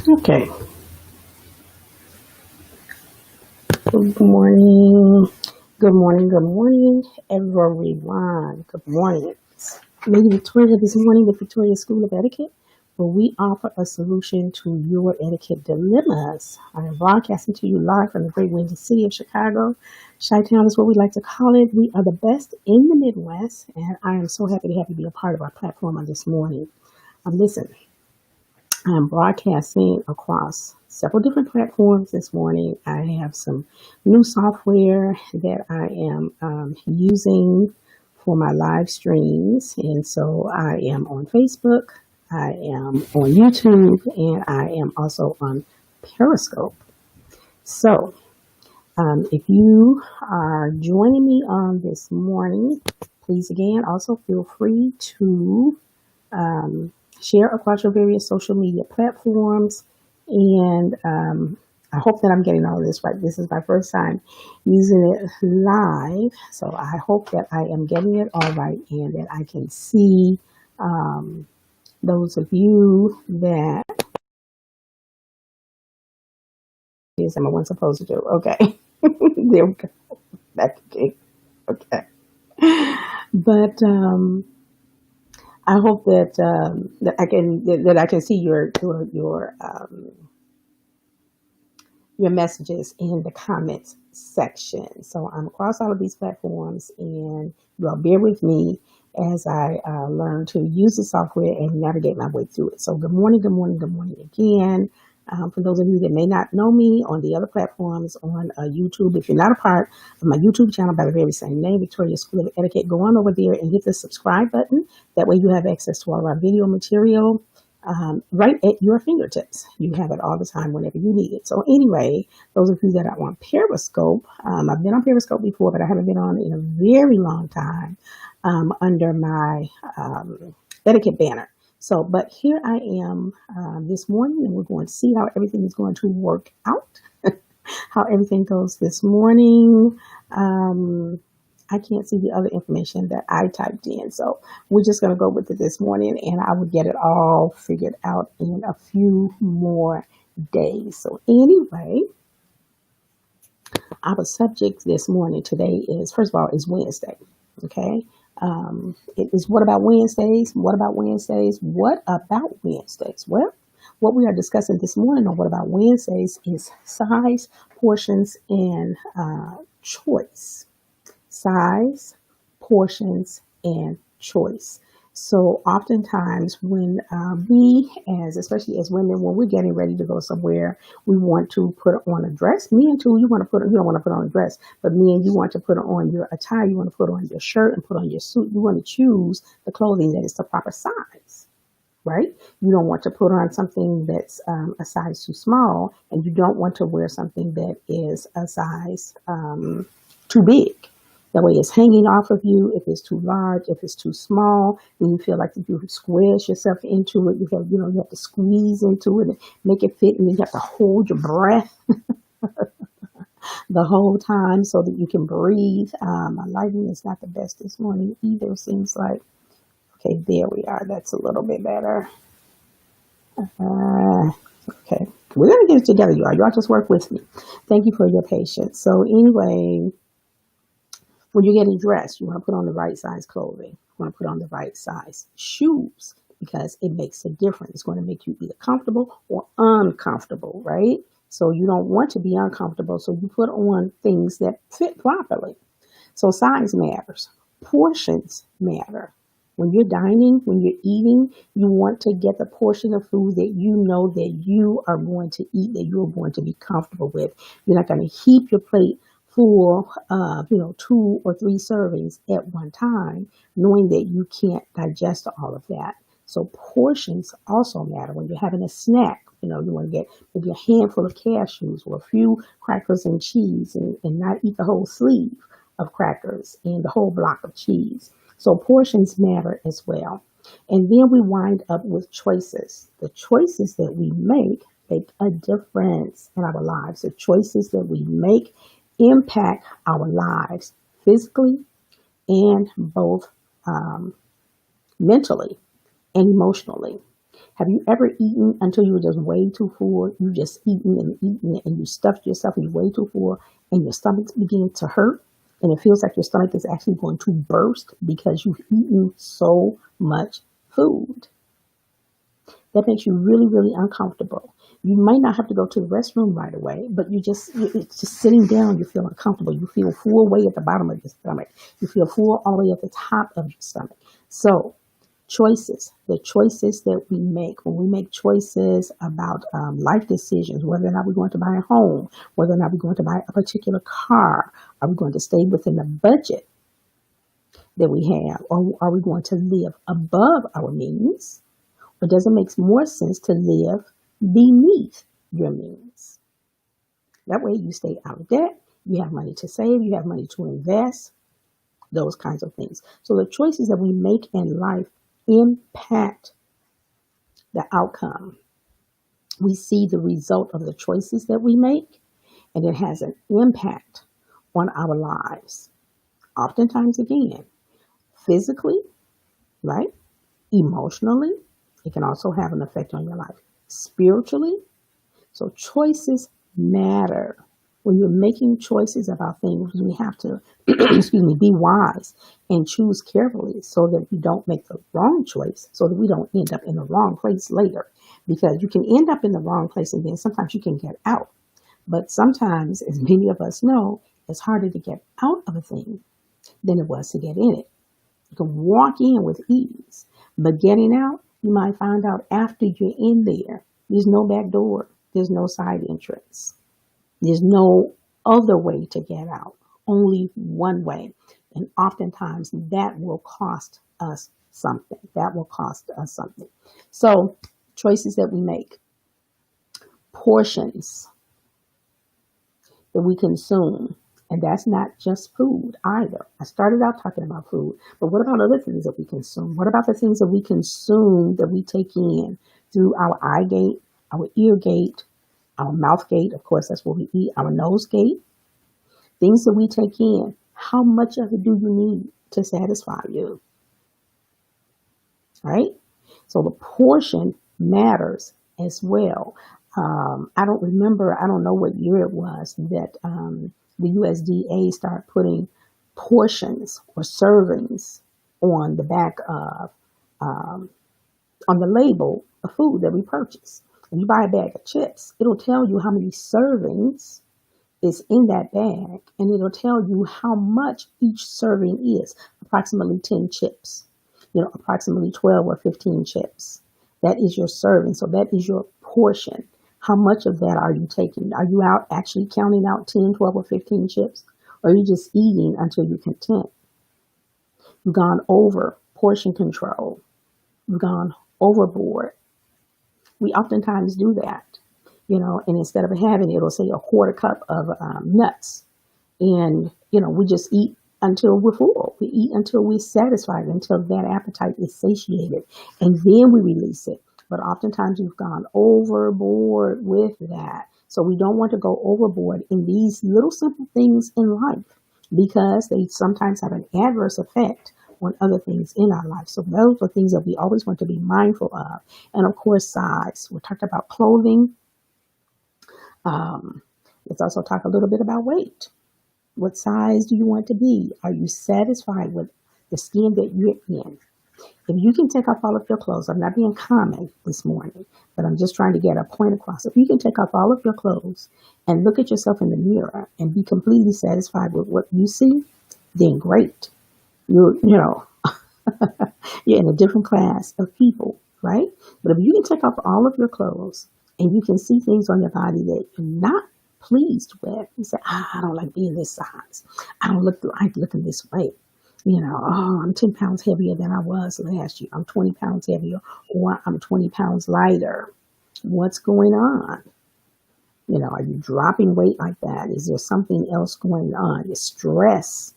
Okay. Good morning. Good morning. Good morning, everyone. Good morning. It's Lady Victoria this morning with Victoria School of Etiquette, where we offer a solution to your etiquette dilemmas. I am broadcasting to you live from the great windy city of Chicago. Chi-Town is what we like to call it. We are the best in the Midwest, and I am so happy to have you be a part of our platform on this morning. Listen, I'm broadcasting across several different platforms this morning. I have some new software that I am using for my live streams. And so I am on Facebook, I am on YouTube, and I am also on Periscope. So if you are joining me on this morning, please again also feel free to share across your various social media platforms. And I hope that I'm getting all of this right. This is my first time using it live. So I hope that I am getting it all right and that I can see those of you that is am I one supposed to do. Okay. There we go. Back again. Okay. But I hope that I can see your messages in the comments section. So I'm across all of these platforms, and you all bear with me as I learn to use the software and navigate my way through it. So good morning, good morning, good morning again. For those of you that may not know me on the other platforms on YouTube, if you're not a part of my YouTube channel by the very same name, Victoria School of Etiquette, go on over there and hit the subscribe button. That way you have access to all of our video material right at your fingertips. You have it all the time whenever you need it. So anyway, those of you that are on Periscope, I've been on Periscope before, but I haven't been on in a very long time under my etiquette banner. So, but here I am this morning, and we're going to see how everything is going to work out, how everything goes this morning. I can't see the other information that I typed in. So we're just going to go with it this morning, and I will get it all figured out in a few more days. So anyway, our subject this morning today is, first of all, is Wednesday. Okay. It is what about Wednesdays? What about Wednesdays? What about Wednesdays? Well, what we are discussing this morning on What About Wednesdays is size, portions, and choice. Size, portions, and choice. So oftentimes when especially as women, when we're getting ready to go somewhere, we want to put on a dress. Men too, you don't want to put on a dress, but men, you want to put on your attire, you want to put on your shirt and put on your suit. You want to choose the clothing that is the proper size, right? You don't want to put on something that's a size too small, and you don't want to wear something that is a size too big. That way it's hanging off of you. If it's too large, if it's too small, then you feel like if you squash yourself into it, you have to squeeze into it and make it fit, and then you have to hold your breath the whole time so that you can breathe. My lighting is not the best this morning either. Seems like, okay, there we are. That's a little bit better. Okay, we're gonna get it together, y'all. Y'all just work with me. Thank you for your patience. So anyway, when you're getting dressed, you want to put on the right size clothing. You want to put on the right size shoes because it makes a difference. It's going to make you either comfortable or uncomfortable, right? So you don't want to be uncomfortable. So you put on things that fit properly. So size matters. Portions matter. When you're dining, when you're eating, you want to get the portion of food that you know that you are going to eat, that you're going to be comfortable with. You're not going to heap your plate full of, 2 or 3 servings at one time, knowing that you can't digest all of that. So portions also matter. When you're having a snack, you want to get maybe a handful of cashews or a few crackers and cheese and not eat the whole sleeve of crackers and the whole block of cheese. So portions matter as well. And then we wind up with choices. The choices that we make a difference in our lives. The choices that we make impact our lives physically and both mentally and emotionally. Have you ever eaten until you were just way too full? You just eating and eating and you stuffed yourself and you're way too full and your stomach begins to hurt and it feels like your stomach is actually going to burst because you've eaten so much food. That makes you really, really uncomfortable. You might not have to go to the restroom right away, but it's just sitting down, you feel uncomfortable. You feel full way at the bottom of your stomach. You feel full all the way at the top of your stomach. So the choices that we make, when we make choices about life decisions, whether or not we're going to buy a home, whether or not we're going to buy a particular car, are we going to stay within the budget that we have, or are we going to live above our means? Or does it make more sense to live beneath your means? That way you stay out of debt, you have money to save, you have money to invest, those kinds of things. So the choices that we make in life impact the outcome. We see the result of the choices that we make, and it has an impact on our lives. Oftentimes, again, physically, right? Emotionally, it can also have an effect on your life. Spiritually, so choices matter. When you're making choices about things, we have to, be wise and choose carefully so that we don't make the wrong choice, so that we don't end up in the wrong place later. Because you can end up in the wrong place and then sometimes you can get out. But sometimes, as many of us know, it's harder to get out of a thing than it was to get in it. You can walk in with ease, but getting out, you might find out after you're in there. There's no back door. There's no side entrance. There's no other way to get out, only one way. And oftentimes that will cost us something. So choices that we make, portions that we consume. And that's not just food either. I started out talking about food, but what about other things that we consume? What about the things that we consume that we take in through our eye gate, our ear gate, our mouth gate? Of course, that's what we eat, our nose gate. Things that we take in. How much of it do you need to satisfy you? Right? So the portion matters as well. I don't know what year it was that the USDA started putting portions or servings on the back of, on the label of food that we purchase. When you buy a bag of chips, it'll tell you how many servings is in that bag, and it'll tell you how much each serving is, approximately 10 chips, approximately 12 or 15 chips. That is your serving. So that is your portion. How much of that are you taking? Are you out actually counting out 10, 12, or 15 chips? Or are you just eating until you're content? You've gone over portion control. You've gone overboard. We oftentimes do that, and instead of having it, it'll say a quarter cup of nuts. And, we just eat until we're full. We eat until we're satisfied, until that appetite is satiated. And then we release it. But oftentimes we've gone overboard with that. So we don't want to go overboard in these little simple things in life because they sometimes have an adverse effect on other things in our life. So those are things that we always want to be mindful of. And of course, size. We're talking about clothing. Let's also talk a little bit about weight. What size do you want to be? Are you satisfied with the skin that you're in? If you can take off all of your clothes, I'm not being common this morning, but I'm just trying to get a point across. If you can take off all of your clothes and look at yourself in the mirror and be completely satisfied with what you see, then great. You're in a different class of people, right? But if you can take off all of your clothes and you can see things on your body that you're not pleased with, you say, I don't like being this size. I don't like looking this way. I'm 10 pounds heavier than I was last year. I'm 20 pounds heavier, or I'm 20 pounds lighter. What's going on? Are you dropping weight like that? Is there something else going on? Is stress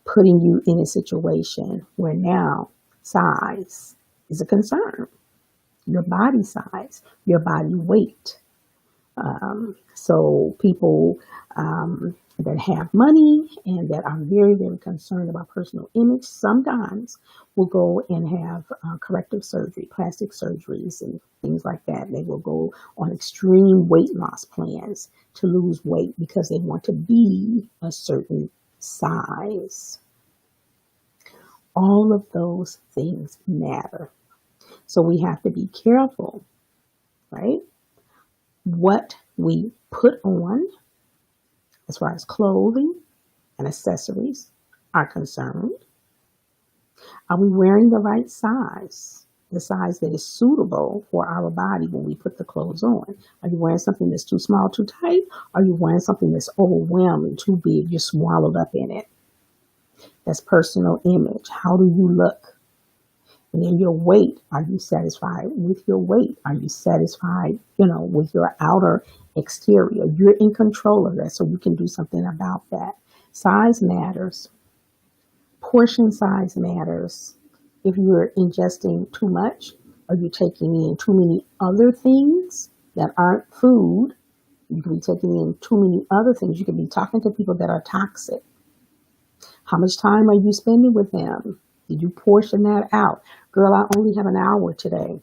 putting you in a situation where now size is a concern? Your body size, your body weight. So people that have money and that are very, very concerned about personal image sometimes will go and have corrective surgery, plastic surgeries, and things like that. They will go on extreme weight loss plans to lose weight because they want to be a certain size. All of those things matter. So we have to be careful, right? What we put on as far as clothing and accessories are concerned. Are we wearing the right size? The size that is suitable for our body when we put the clothes on. Are you wearing something that's too small, too tight? Are you wearing something that's overwhelming, too big, you're swallowed up in it? That's personal image. How do you look? And then your weight. Are you satisfied with your weight? Are you satisfied, with your outer exterior? You're in control of that, so you can do something about that. Size matters. Portion size matters. If you're ingesting too much, or you're taking in too many other things that aren't food, you could be taking in too many other things. You could be talking to people that are toxic. How much time are you spending with them? Did you portion that out? Girl, I only have an hour today.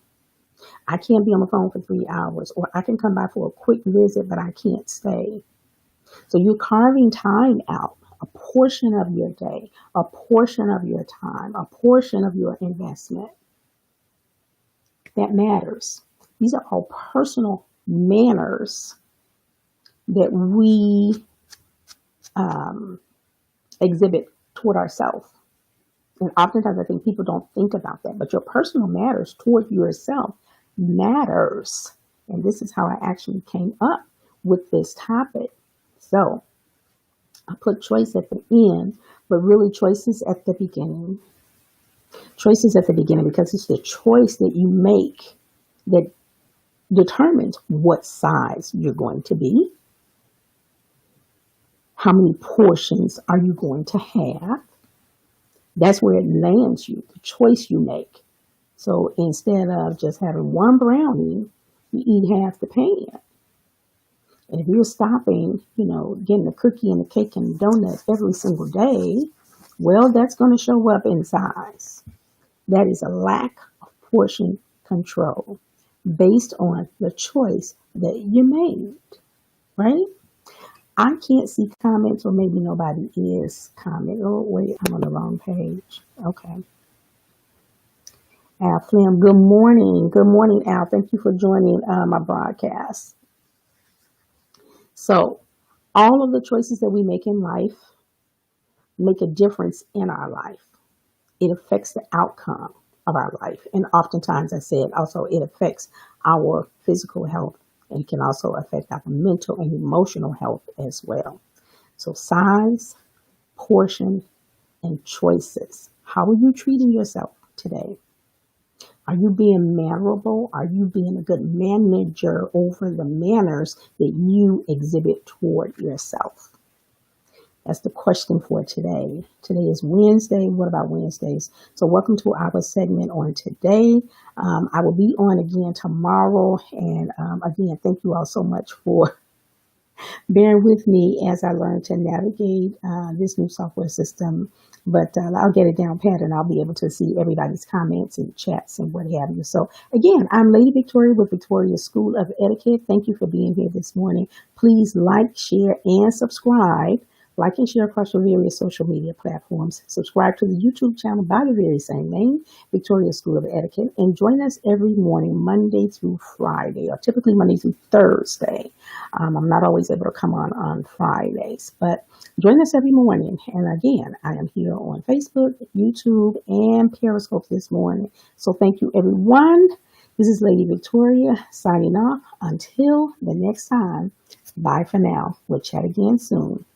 I can't be on the phone for 3 hours, or I can come by for a quick visit, but I can't stay. So you're carving time out, a portion of your day, a portion of your time, a portion of your investment. That matters. These are all personal manners that we exhibit toward ourselves. And oftentimes I think people don't think about that, but your personal matters toward yourself matters. And this is how I actually came up with this topic. So I put choice at the end, but really choices at the beginning. Choices at the beginning because it's the choice that you make that determines what size you're going to be. How many portions are you going to have? That's where it lands you, the choice you make. So instead of just having one brownie, you eat half the pan. And if you're stopping, getting the cookie and the cake and the donut every single day, well, that's going to show up in size. That is a lack of portion control based on the choice that you made, right? I can't see comments, or maybe nobody is commenting. Oh, wait, I'm on the wrong page. Okay. Al Flim, good morning. Good morning, Al. Thank you for joining my broadcast. So, all of the choices that we make in life make a difference in our life. It affects the outcome of our life. And oftentimes, I said also, it affects our physical health. And it can also affect our mental and emotional health as well. So size, portion, and choices. How are you treating yourself today? Are you being mannerable? Are you being a good manager over the manners that you exhibit toward yourself? That's the question for today. Today is Wednesday. What about Wednesdays? So welcome to our segment on today. I will be on again tomorrow. And again, thank you all so much for bearing with me as I learn to navigate this new software system. But I'll get it down pat and I'll be able to see everybody's comments and chats and what have you. So again, I'm Lady Victoria with Victoria School of Etiquette. Thank you for being here this morning. Please like, share, and subscribe. Like and share across your various social media platforms. Subscribe to the YouTube channel by the very same name, Victoria School of Etiquette, and join us every morning, Monday through Friday, or typically Monday through Thursday. I'm not always able to come on Fridays, but join us every morning. And again, I am here on Facebook, YouTube, and Periscope this morning. So thank you, everyone. This is Lady Victoria signing off. Until the next time, bye for now. We'll chat again soon.